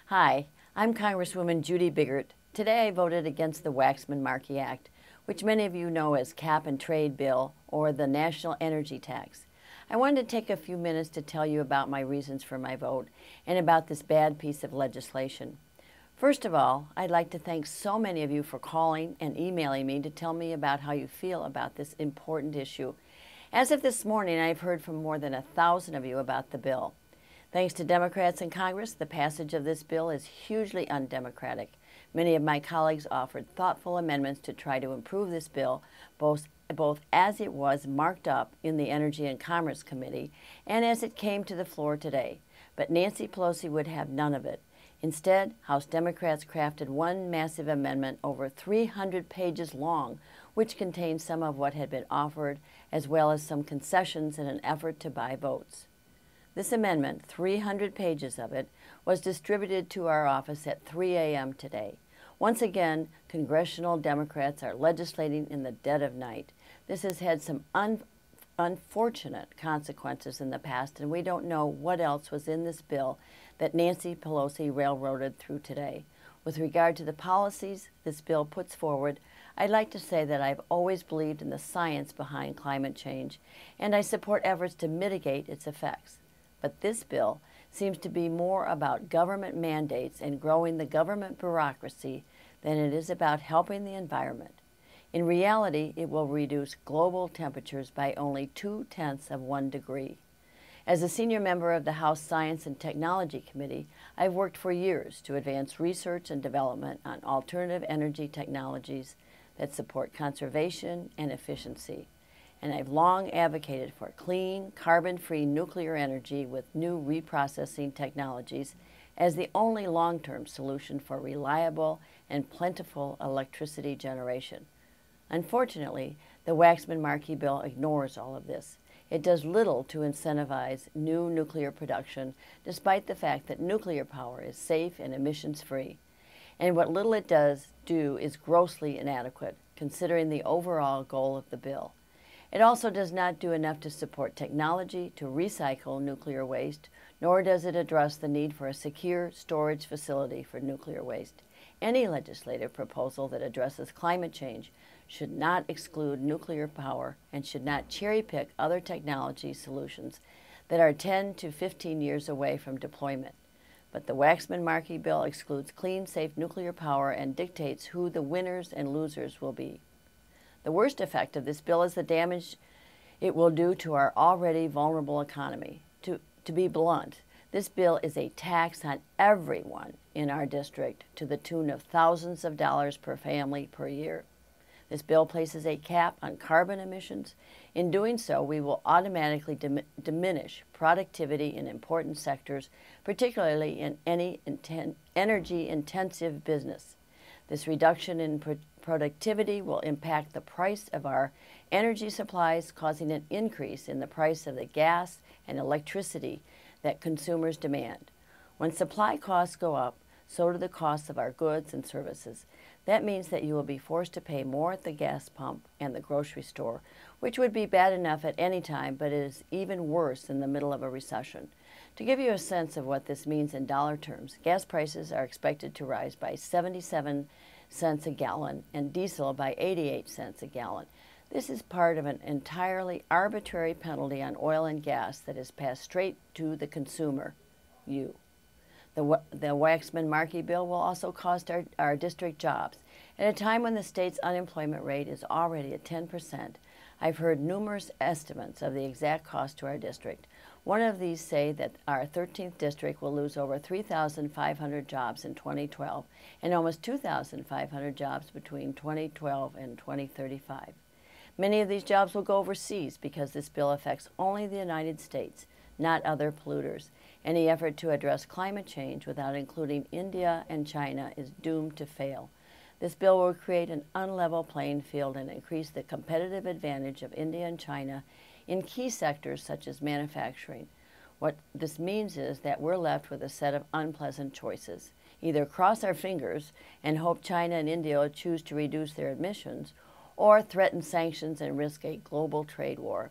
Hi, I'm Congresswoman Judy Biggert. Today I voted against the Waxman-Markey Act, which many of you know as Cap and Trade Bill or the National Energy Tax. I wanted to take a few minutes to tell you about my reasons for my vote and about this bad piece of legislation. First of all, I'd like to thank so many of you for calling and emailing me to tell me about how you feel about this important issue. As of this morning, I've heard from more than 1,000 of you about the bill. Thanks to Democrats in Congress, the passage of this bill is hugely undemocratic. Many of my colleagues offered thoughtful amendments to try to improve this bill, both as it was marked up in the Energy and Commerce Committee and as it came to the floor today. But Nancy Pelosi would have none of it. Instead, House Democrats crafted one massive amendment over 300 pages long, which contained some of what had been offered, as well as some concessions in an effort to buy votes. This amendment, 300 pages of it, was distributed to our office at 3 a.m. today. Once again, congressional Democrats are legislating in the dead of night. This has had some unfortunate consequences in the past, and we don't know what else was in this bill that Nancy Pelosi railroaded through today. With regard to the policies this bill puts forward, I'd like to say that I've always believed in the science behind climate change, and I support efforts to mitigate its effects. But this bill seems to be more about government mandates and growing the government bureaucracy than it is about helping the environment. In reality, it will reduce global temperatures by only 0.2 of 1 degree. As a senior member of the House Science and Technology Committee, I've worked for years to advance research and development on alternative energy technologies that support conservation and efficiency. And I've long advocated for clean, carbon-free nuclear energy with new reprocessing technologies as the only long-term solution for reliable and plentiful electricity generation. Unfortunately, the Waxman-Markey bill ignores all of this. It does little to incentivize new nuclear production, despite the fact that nuclear power is safe and emissions-free. And what little it does do is grossly inadequate, considering the overall goal of the bill. It also does not do enough to support technology to recycle nuclear waste, nor does it address the need for a secure storage facility for nuclear waste. Any legislative proposal that addresses climate change should not exclude nuclear power and should not cherry-pick other technology solutions that are 10 to 15 years away from deployment. But the Waxman-Markey bill excludes clean, safe nuclear power and dictates who the winners and losers will be. The worst effect of this bill is the damage it will do to our already vulnerable economy. To be blunt, this bill is a tax on everyone in our district to the tune of thousands of dollars per family per year. This bill places a cap on carbon emissions. In doing so, we will automatically diminish productivity in important sectors, particularly in any energy-intensive business. This reduction in productivity will impact the price of our energy supplies, causing an increase in the price of the gas and electricity that consumers demand. When supply costs go up, so do the costs of our goods and services. That means that you will be forced to pay more at the gas pump and the grocery store, which would be bad enough at any time, but it is even worse in the middle of a recession. To give you a sense of what this means in dollar terms, gas prices are expected to rise by 77 cents a gallon and diesel by 88 cents a gallon. This is part of an entirely arbitrary penalty on oil and gas that is passed straight to the consumer, you. The Waxman-Markey bill will also cost our district jobs. At a time when the state's unemployment rate is already at 10%, I've heard numerous estimates of the exact cost to our district. One of these say that our 13th district will lose over 3,500 jobs in 2012 and almost 2,500 jobs between 2012 and 2035. Many of these jobs will go overseas because this bill affects only the United States, not other polluters. Any effort to address climate change without including India and China is doomed to fail. This bill will create an unlevel playing field and increase the competitive advantage of India and China in key sectors such as manufacturing. What this means is that we're left with a set of unpleasant choices. Either cross our fingers and hope China and India will choose to reduce their emissions, or threaten sanctions and risk a global trade war.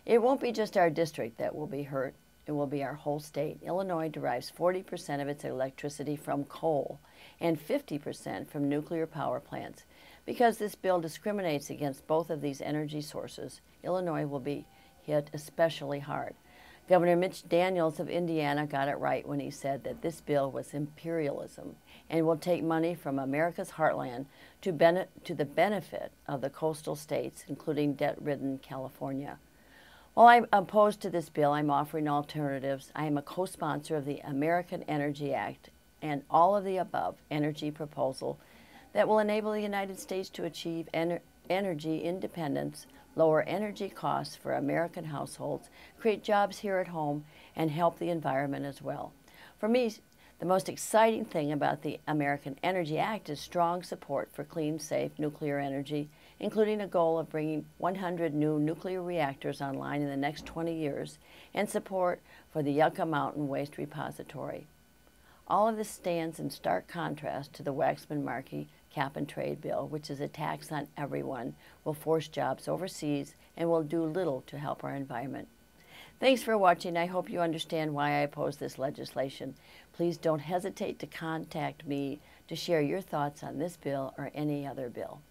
It won't be just our district that will be hurt. it will be our whole state. Illinois derives 40% of its electricity from coal and 50% from nuclear power plants. Because this bill discriminates against both of these energy sources, Illinois will be hit especially hard. Governor Mitch Daniels of Indiana got it right when he said that this bill was imperialism and will take money from America's heartland to the benefit of the coastal states, including debt-ridden California. While I'm opposed to this bill, I'm offering alternatives. I am a co-sponsor of the American Energy Act and all of the above energy proposal that will enable the United States to achieve energy independence, lower energy costs for American households, create jobs here at home, and help the environment as well. For me, the most exciting thing about the American Energy Act is strong support for clean, safe nuclear energy, including a goal of bringing 100 new nuclear reactors online in the next 20 years, and support for the Yucca Mountain Waste Repository. All of this stands in stark contrast to the Waxman-Markey cap-and-trade bill, which is a tax on everyone, will force jobs overseas, and will do little to help our environment. Thanks for watching. I hope you understand why I oppose this legislation. Please don't hesitate to contact me to share your thoughts on this bill or any other bill.